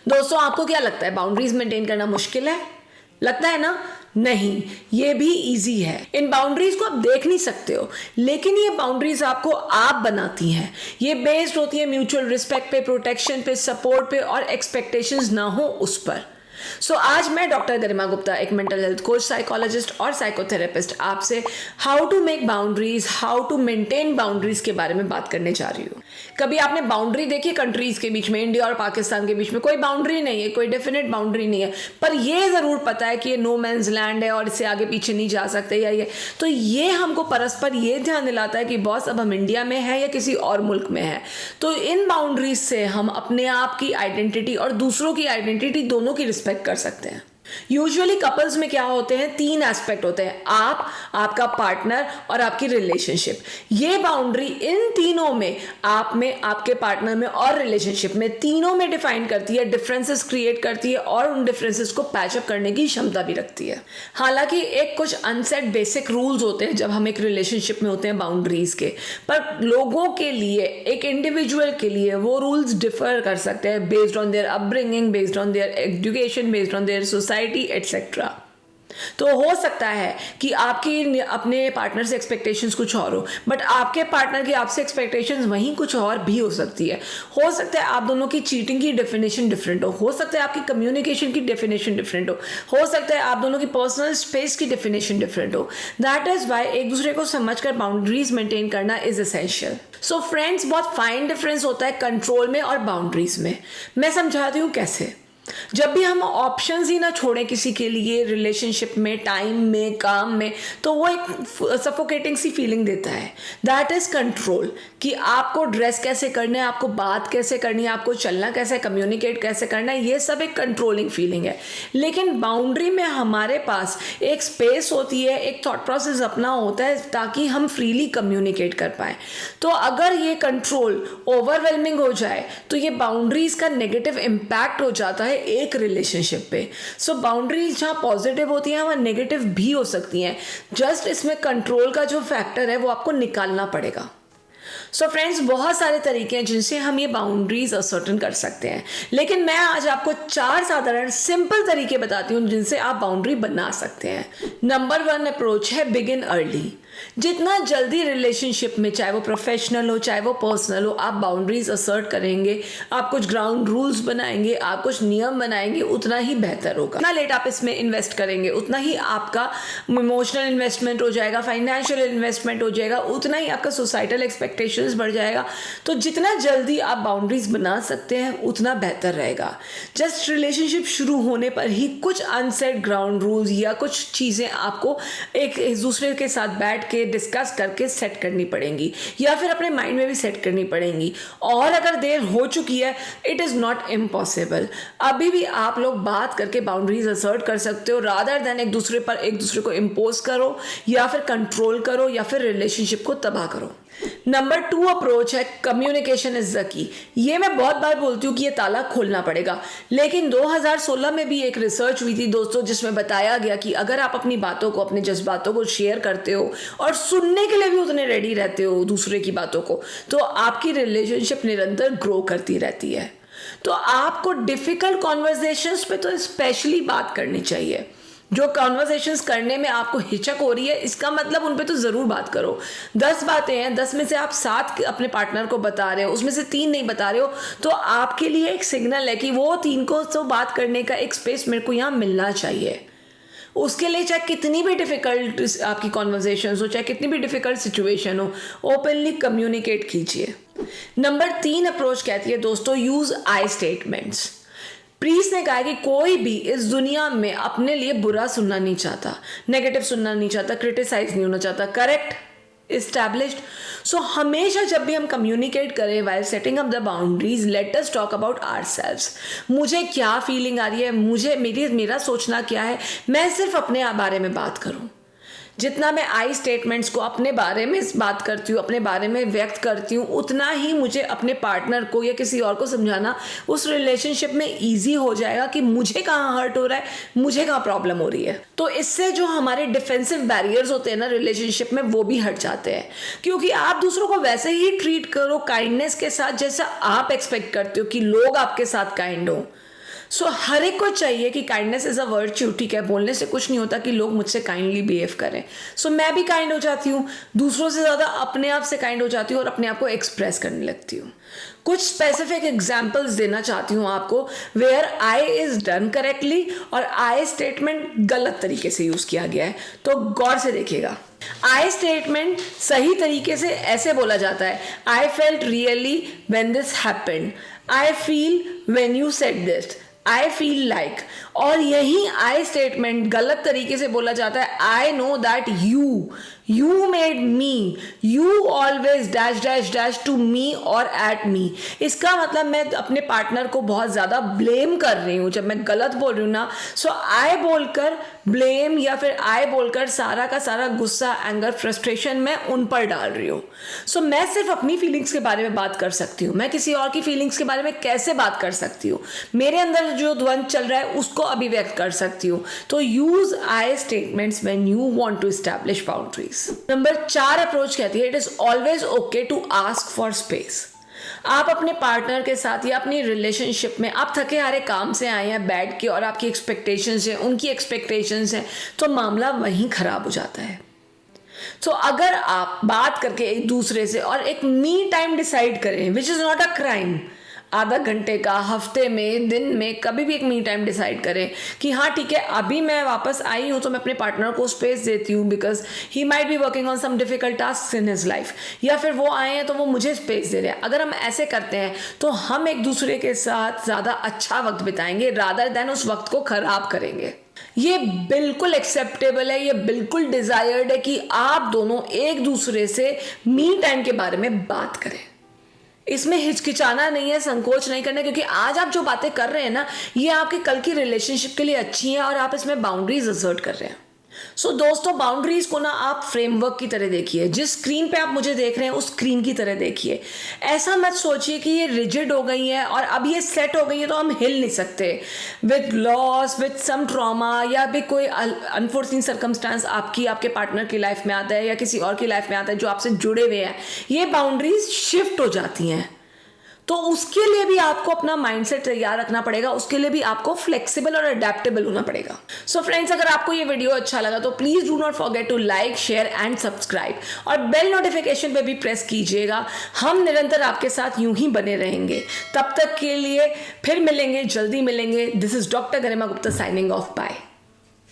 दोस्तों, आपको क्या लगता है बाउंड्रीज मेंटेन करना मुश्किल है? लगता है ना? नहीं, ये भी इजी है। इन बाउंड्रीज को आप देख नहीं सकते हो, लेकिन ये बाउंड्रीज आपको आप बनाती हैं। ये बेस्ड होती है म्यूचुअल रिस्पेक्ट पे, प्रोटेक्शन पे, सपोर्ट पे और एक्सपेक्टेशंस ना हो उस पर। आज मैं डॉक्टर गरिमा गुप्ता, एक मेंटल हेल्थ कोच, साइकोलॉजिस्ट और साइकोथेरेपिस्ट, आपसे how to make boundaries, how to maintain boundaries के बारे में बात करने जा रही हूँ। कभी आपने बाउंड्री देखी कंट्रीज के बीच में? इंडिया और पाकिस्तान के बीच में कोई बाउंड्री नहीं है, कोई डेफिनेट बाउंड्री नहीं है, पर यह जरूर पता है कि ये नो मैन्स लैंड है और इससे आगे पीछे नहीं जा सकते या ये। तो ये हमको परस्पर ये ध्यान दिलाता है कि बॉस अब हम इंडिया में है या किसी और मुल्क में है। तो इन बाउंड्रीज से हम अपने आप की आइडेंटिटी और दूसरों की आइडेंटिटी दोनों की रिस्पेक्ट कर सकते हैं। यूजुअली कपल्स में क्या होते हैं? 3 एस्पेक्ट होते हैं, आप, आपका पार्टनर और आपकी रिलेशनशिप। ये बाउंड्री इन तीनों में, आप में, आपके पार्टनर में और रिलेशनशिप में, तीनों में डिफाइन करती है, डिफरेंसेस क्रिएट करती है और उन डिफरेंसेस को पैचअप करने की क्षमता भी रखती है। हालांकि एक कुछ अनसेट बेसिक रूल्स होते हैं जब हम एक रिलेशनशिप में होते हैं बाउंड्रीज के, पर लोगों के लिए, एक इंडिविजुअल के लिए वो रूल्स डिफर कर सकते हैं based on their upbringing, based on their education, based on their society etcetera. तो हो सकता है कि आपकी अपने पार्टनर से एक्सपेक्टेशंस कुछ और हो, बट आपके पार्टनर की आपसे एक्सपेक्टेशंस वहीं कुछ और भी हो सकती है। हो सकता है आप दोनों की चीटिंग की डेफिनेशन डिफरेंट हो सकता है आपकी कम्युनिकेशन की डेफिनेशन डिफरेंट हो सकता है आप दोनों की पर्सनल स्पेस की डेफिनेशन डिफरेंट हो। दैट इज वाई एक दूसरे को समझकर बाउंड्रीज मेंटेन करना इज एसेंशियल। सो फ्रेंड्स, बहुत फाइन डिफरेंस होता है कंट्रोल में और बाउंड्रीज में। मैं समझाती हूँ कैसे। जब भी हम ऑप्शंस ही ना छोड़ें किसी के लिए, रिलेशनशिप में, टाइम में, काम में, तो वो एक सफोकेटिंग सी फीलिंग देता है। दैट इज कंट्रोल, कि आपको ड्रेस कैसे करना है, आपको बात कैसे करनी है, आपको चलना कैसे, कम्युनिकेट कैसे करना है, ये सब एक कंट्रोलिंग फीलिंग है। लेकिन बाउंड्री में हमारे पास एक स्पेस होती है, एक थॉट प्रोसेस अपना होता है ताकि हम फ्रीली कम्युनिकेट कर पाए। तो अगर ये कंट्रोल ओवरवेलमिंग हो जाए तो ये बाउंड्रीज का नेगेटिव इम्पैक्ट हो जाता है एक रिलेशनशिप पे। सो बाउंड्रीज जहाँ पॉजिटिव होती हैं वहाँ नेगेटिव भी हो सकती हैं। जस्ट इसमें कंट्रोल का जो फैक्टर है वो आपको निकालना पड़ेगा। सो फ्रेंड्स, बहुत सारे तरीके हैं जिनसे हम ये बाउंड्रीज असर्टन कर सकते हैं, लेकिन मैं आज आपको 4 साधारण सिंपल तरीके बताती हूँ जिनसे आप बाउंड्री बना सकते हैं। नंबर 1 अप्रोच है बिगिन अर्ली। जितना जल्दी रिलेशनशिप में, चाहे वो प्रोफेशनल हो चाहे वो पर्सनल हो, आप बाउंड्रीज असर्ट करेंगे, आप कुछ ग्राउंड रूल्स बनाएंगे, आप कुछ नियम बनाएंगे, उतना ही बेहतर होगा। जितना लेट आप इसमें इन्वेस्ट करेंगे उतना ही आपका इमोशनल इन्वेस्टमेंट हो जाएगा, फाइनेंशियल इन्वेस्टमेंट हो जाएगा, उतना ही आपका सोसाइटल एक्सपेक्टेशंस बढ़ जाएगा। तो जितना जल्दी आप बाउंड्रीज बना सकते हैं उतना बेहतर रहेगा। जस्ट रिलेशनशिप शुरू होने पर ही कुछ अनसेट ग्राउंड रूल्स या कुछ चीज़ें आपको एक दूसरे के साथ बैठ के डिस्कस करके सेट करनी पड़ेंगी, या फिर अपने माइंड में भी सेट करनी पड़ेंगी। और अगर देर हो चुकी है, इट इज़ नॉट इम्पॉसिबल। अभी भी आप लोग बात करके बाउंड्रीज असर्ट कर सकते हो, रादर देन एक दूसरे पर एक दूसरे को इम्पोज करो या फिर कंट्रोल करो या फिर रिलेशनशिप को तबाह करो। नंबर 2 अप्रोच है कम्युनिकेशन इज द की। ये मैं बहुत बार बोलती हूँ कि ये ताला खोलना पड़ेगा, लेकिन 2016 में भी एक रिसर्च हुई थी दोस्तों, जिसमें बताया गया कि अगर आप अपनी बातों को, अपने जज्बातों को शेयर करते हो और सुनने के लिए भी उतने रेडी रहते हो दूसरे की बातों को, तो आपकी रिलेशनशिप निरंतर ग्रो करती रहती है। तो आपको डिफिकल्ट कॉन्वर्सेशंस पे तो स्पेशली बात करनी चाहिए। जो कॉन्वर्सेशंस करने में आपको हिचक हो रही है, इसका मतलब उन पे तो ज़रूर बात करो। 10 बातें हैं, 10 में से आप 7 अपने पार्टनर को बता रहे हो, उसमें से 3 नहीं बता रहे हो, तो आपके लिए एक सिग्नल है कि वो 3 को तो बात करने का एक स्पेस मेरे को यहाँ मिलना चाहिए। उसके लिए चाहे कितनी भी डिफ़िकल्ट आपकी कॉन्वर्सेशंस हो, चाहे कितनी भी डिफ़िकल्ट सिचुएशन हो, ओपनली कम्युनिकेट कीजिए। नंबर 3 अप्रोच कहती है दोस्तों, यूज़ आई स्टेटमेंट्स। प्रीस ने कहा कि कोई भी इस दुनिया में अपने लिए बुरा सुनना नहीं चाहता, नेगेटिव सुनना नहीं चाहता, क्रिटिसाइज नहीं होना चाहता। करेक्ट? इस्टेब्लिश्ड? सो हमेशा जब भी हम कम्युनिकेट करें while setting up the boundaries, let us talk about ourselves. मुझे क्या फीलिंग आ रही है, मेरा सोचना क्या है, मैं सिर्फ अपने बारे में बात करूं। जितना मैं आई स्टेटमेंट्स को अपने बारे में बात करती हूँ, अपने बारे में व्यक्त करती हूँ, उतना ही मुझे अपने पार्टनर को या किसी और को समझाना उस रिलेशनशिप में ईजी हो जाएगा कि मुझे कहाँ हर्ट हो रहा है, मुझे कहाँ प्रॉब्लम हो रही है। तो इससे जो हमारे डिफेंसिव बैरियर्स होते हैं ना रिलेशनशिप में, वो भी हट जाते हैं, क्योंकि आप दूसरों को वैसे ही ट्रीट करो काइंडनेस के साथ जैसा आप एक्सपेक्ट करते हो कि लोग आपके साथ काइंड हो। सो हर एक को चाहिए कि काइंडनेस इज़ अ वर्च्यू, ठीक है, बोलने से कुछ नहीं होता कि लोग मुझसे काइंडली बिहेव करें। सो मैं भी काइंड हो जाती हूँ, दूसरों से ज़्यादा अपने आप से काइंड हो जाती हूँ और अपने आप को एक्सप्रेस करने लगती हूँ। कुछ स्पेसिफिक एग्जाम्पल्स देना चाहती हूँ आपको where I is done correctly और आई स्टेटमेंट गलत तरीके से यूज़ किया गया है, तो गौर से देखिएगा। आई स्टेटमेंट सही तरीके से ऐसे बोला जाता है, I felt really when this happened, I feel when you said this, I feel like. और यही आई स्टेटमेंट गलत तरीके से बोला जाता है, I know that you made me, you always dash dash dash to me और एट मी। इसका मतलब मैं अपने पार्टनर को बहुत ज़्यादा ब्लेम कर रही हूँ जब मैं गलत बोल रही हूँ ना। सो आई बोलकर ब्लेम या फिर आई बोलकर सारा का सारा गुस्सा, एंगर, फ्रस्ट्रेशन मैं उन पर डाल रही हूँ। सो मैं सिर्फ अपनी फीलिंग्स के बारे में बात कर सकती हूँ, मैं किसी और की फीलिंग्स के बारे में कैसे बात कर सकती हूँ, मेरे अंदर जो द्वंद्व चल रहा है उसको अभिव्यक्त कर सकती हूँ। तो use I statements when you want to establish boundaries. Number 4 approach कहती है, it is always okay to ask for space. आप अपने पार्टनर के साथ या अपनी रिलेशनशिप में आप थके हारे काम से आए हैं बैठ के और आपकी एक्सपेक्टेशंस हैं, उनकी एक्सपेक्टेशंस हैं, तो मामला वहीं खराब हो जाता है। तो अगर आप बात करके एक दूसरे से और एक मी टाइम डिसाइड करें, which is not a crime, आधा घंटे का, हफ्ते में, दिन में, कभी भी एक मी टाइम डिसाइड करें कि हाँ ठीक है, अभी मैं वापस आई हूँ तो मैं अपने पार्टनर को स्पेस देती हूँ because he might be working on some difficult task in his life, या फिर वो आए हैं तो वो मुझे स्पेस दे रहे हैं। अगर हम ऐसे करते हैं तो हम एक दूसरे के साथ ज़्यादा अच्छा वक्त बिताएंगे रादर देन उस वक्त को खराब करेंगे। ये बिल्कुल एक्सेप्टेबल है, ये बिल्कुल डिजायर्ड है कि आप दोनों एक दूसरे से मी टाइम के बारे में बात करें। इसमें हिचकिचाना नहीं है, संकोच नहीं करना, क्योंकि आज आप जो बातें कर रहे हैं ना, ये आपके कल की रिलेशनशिप के लिए अच्छी है और आप इसमें बाउंड्रीज असर्ट कर रहे हैं। सो दोस्तों, बाउंड्रीज को ना आप फ्रेमवर्क की तरह देखिए, जिस स्क्रीन पे आप मुझे देख रहे हैं उस स्क्रीन की तरह देखिए। ऐसा मत सोचिए कि ये रिजिड हो गई है और अब ये सेट हो गई है तो हम हिल नहीं सकते। With loss, with some trauma या भी कोई अनफोर्सिन सर्कमस्टांस आपके पार्टनर की लाइफ में आता है या किसी और की लाइफ में आता है जो आपसे जुड़े हुए हैं, ये बाउंड्रीज शिफ्ट हो जाती हैं। तो उसके लिए भी आपको अपना माइंडसेट तैयार रखना पड़ेगा, उसके लिए भी आपको फ्लेक्सिबल और अडेप्टेबल होना पड़ेगा। सो फ्रेंड्स, अगर आपको ये वीडियो अच्छा लगा तो please do not forget to like, share and subscribe और बेल नोटिफिकेशन पे भी प्रेस कीजिएगा। हम निरंतर आपके साथ यूं ही बने रहेंगे। तब तक के लिए फिर मिलेंगे, जल्दी मिलेंगे। This is doctor Garima Gupta signing off. Bye.